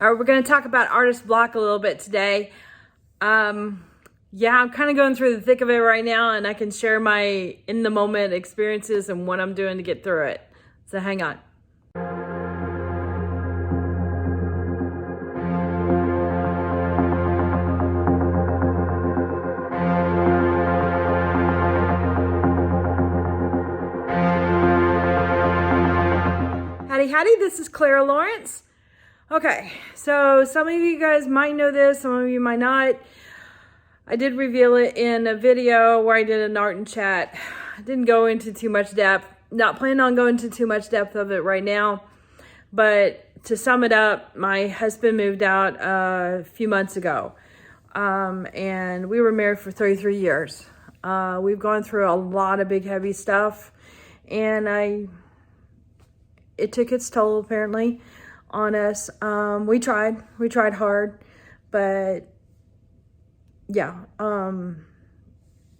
All right, we're going to talk about artist block a little bit today. Yeah, I'm kind of going through the thick of it right now, and I can share my in-the-moment experiences and what I'm doing to get through it. So hang on. Howdy, howdy, this is Clara Lawrence. Okay, so some of you guys might know this, some of you might not. I did reveal it in a video where I did an art and chat. I didn't go into too much depth. Not planning on going into too much depth of it right now. But to sum it up, my husband moved out a few months ago. And we were married for 33 years. We've gone through a lot of big, heavy stuff. And it took its toll, apparently, on us. We tried hard, but yeah,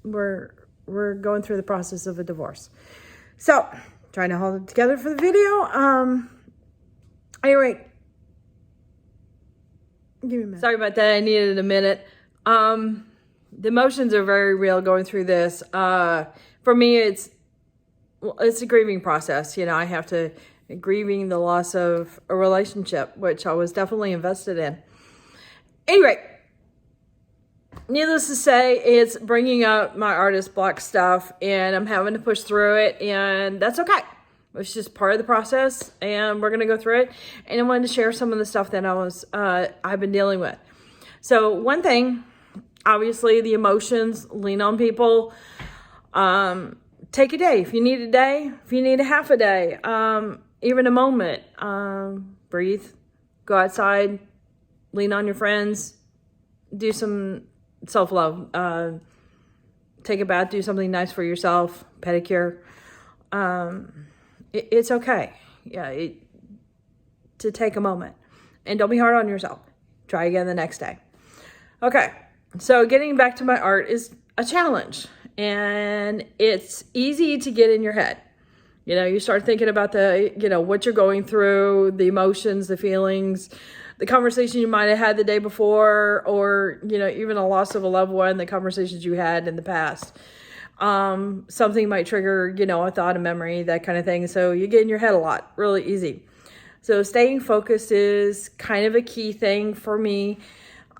we're going through the process of a divorce. So, trying to hold it together for the video. Anyway, give me a minute. Sorry about that. I needed a minute. The emotions are very real going through this. For me, it's a grieving process. You know, I have to grieving the loss of a relationship, which I was definitely invested in. Anyway, needless to say, it's bringing up my artist block stuff, and I'm having to push through it, and that's okay. It's just part of the process, and we're going to go through it. And I wanted to share some of the stuff that I've been dealing with. So one thing, obviously, the emotions lean on people. Take a day. If you need a day, if you need a half a day, even a moment, breathe, go outside, lean on your friends, do some self-love, take a bath, do something nice for yourself, pedicure. It's okay. Yeah, to take a moment, and don't be hard on yourself. Try again the next day. Okay, so getting back to my art is a challenge, and it's easy to get in your head. You know, you start thinking about what you're going through, the emotions, the feelings, the conversation you might have had the day before, or, even a loss of a loved one, the conversations you had in the past. Something might trigger, a thought, a memory, that kind of thing. So you get in your head a lot, really easy. So staying focused is kind of a key thing for me.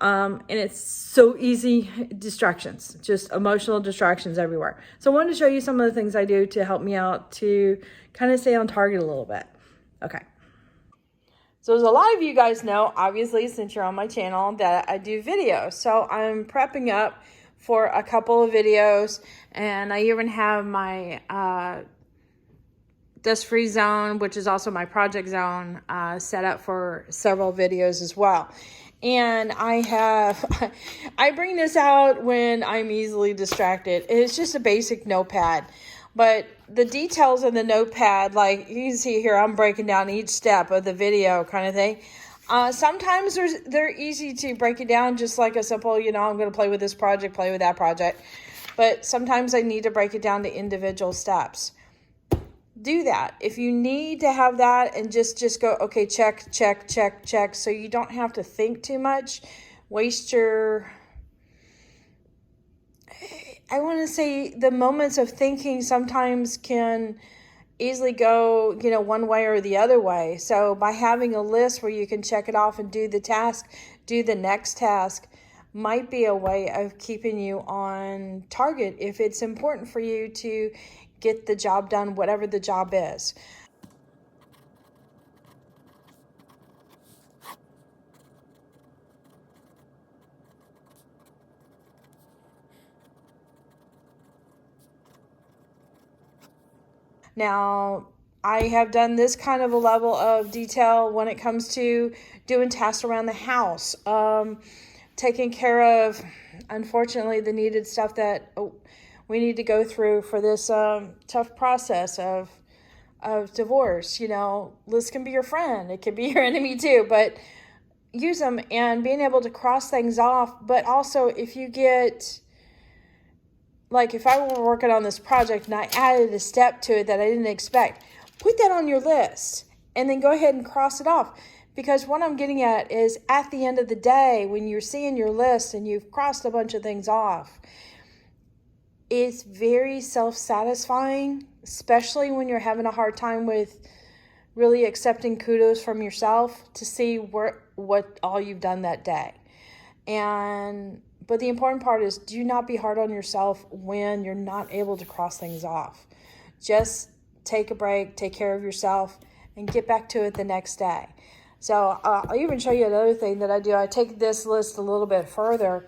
And it's so easy, distractions, just emotional distractions everywhere. So I wanted to show you some of the things I do to help me out to kind of stay on target a little bit. Okay. So as a lot of you guys know, obviously, since you're on my channel, that I do videos. So I'm prepping up for a couple of videos, and I even have my dust-free zone, which is also my project zone, set up for several videos as well. And I bring this out when I'm easily distracted. It's just a basic notepad. But the details in the notepad, like you can see here, I'm breaking down each step of the video kind of thing. Sometimes they're easy to break it down, just like a simple, I'm going to play with this project, play with that project. But sometimes I need to break it down to individual steps. Do that. If you need to have that and just go, okay, check, so you don't have to think too much, I want to say the moments of thinking sometimes can easily go, one way or the other way. So by having a list where you can check it off and do the task, do the next task, might be a way of keeping you on target if it's important for you to get the job done, whatever the job is. Now, I have done this kind of a level of detail when it comes to doing tasks around the house, taking care of, unfortunately, the needed stuff that we need to go through for this tough process of divorce. This can be your friend. It can be your enemy too, but use them, and being able to cross things off. But also, if you get, like if I were working on this project and I added a step to it that I didn't expect, put that on your list and then go ahead and cross it off. Because what I'm getting at is at the end of the day, when you're seeing your list and you've crossed a bunch of things off, it's very self-satisfying, especially when you're having a hard time with really accepting kudos from yourself to see what all you've done that day. But the important part is, do not be hard on yourself when you're not able to cross things off. Just take a break, take care of yourself, and get back to it the next day. So I'll even show you another thing that I do. I take this list a little bit further,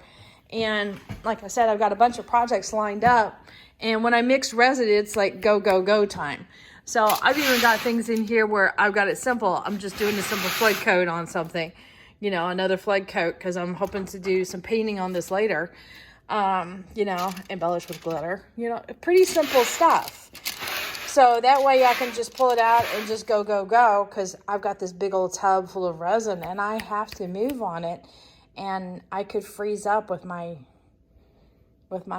and like I said, I've got a bunch of projects lined up, and when I mix resin, it's like go, go, go time. So I've even got things in here where I've got it simple. I'm just doing a simple flood coat on something, you know, another flood coat, because I'm hoping to do some painting on this later, you know, embellish with glitter, you know, pretty simple stuff. So that way I can just pull it out and just go, go, go, because I've got this big old tub full of resin and I have to move on it, and I could freeze up with my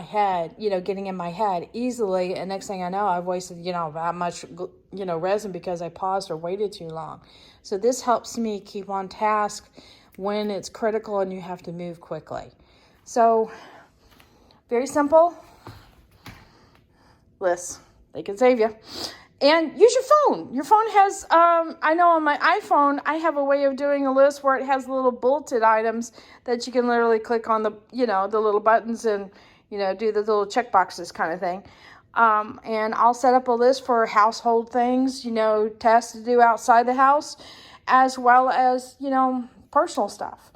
head, you know, getting in my head easily, and next thing I know, I've wasted, you know, that much, you know, resin because I paused or waited too long. So this helps me keep on task when it's critical and you have to move quickly. So very simple lists. They can save you. And use your phone. Your phone has, I know on my iPhone, I have a way of doing a list where it has little bulleted items that you can literally click on the, you know, the little buttons and, you know, do the little check boxes kind of thing. And I'll set up a list for household things, you know, tasks to do outside the house, as well as, you know, personal stuff.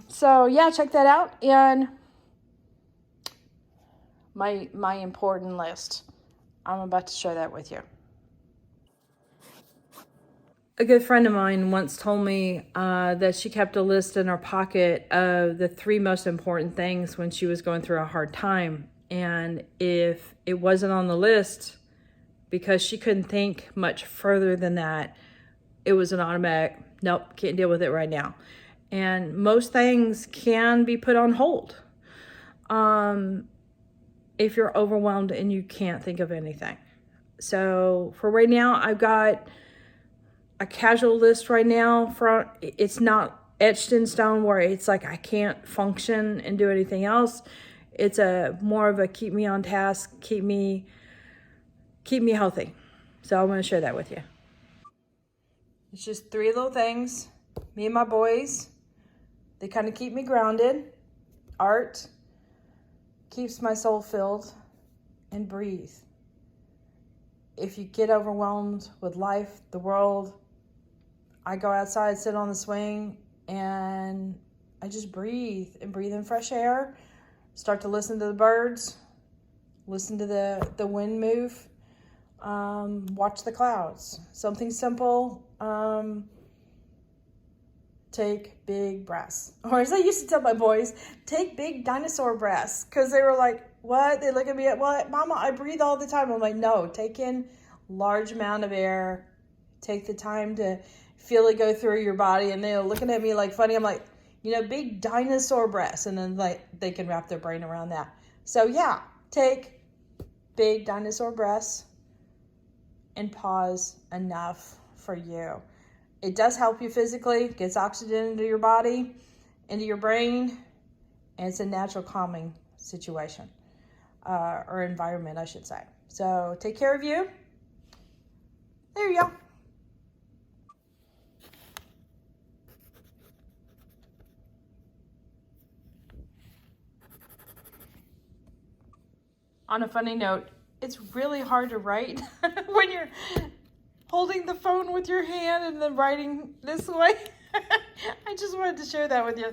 So yeah, check that out. And my important list. I'm about to share that with you. A good friend of mine once told me that she kept a list in her pocket of the 3 most important things when she was going through a hard time. And if it wasn't on the list, because she couldn't think much further than that, it was an automatic, nope, can't deal with it right now. And most things can be put on hold. If you're overwhelmed and you can't think of anything. So for right now, I've got a casual list right now. It's not etched in stone where it's like I can't function and do anything else. It's more of a keep me on task, keep me healthy. So I'm going to share that with you. It's just 3 little things. Me and my boys. They kind of keep me grounded. Art keeps my soul filled, and breathe. If you get overwhelmed with life, the world, I go outside, sit on the swing, and I just breathe and breathe in fresh air. Start to listen to the birds, listen to the wind move, watch the clouds. Something simple. Take big breaths. Or as I used to tell my boys, take big dinosaur breaths. Because they were like, what? They look at me, well, Mama, I breathe all the time. I'm like, no, take in large amount of air. Take the time to feel it go through your body. And they're looking at me like funny. I'm like, you know, big dinosaur breaths. And then like they can wrap their brain around that. So yeah, take big dinosaur breaths and pause enough for you. It does help you physically, gets oxygen into your body, into your brain, and it's a natural calming situation, or environment, I should say. So take care of you. There you go. On a funny note, it's really hard to write when you're holding the phone with your hand and then writing this way. I just wanted to share that with you.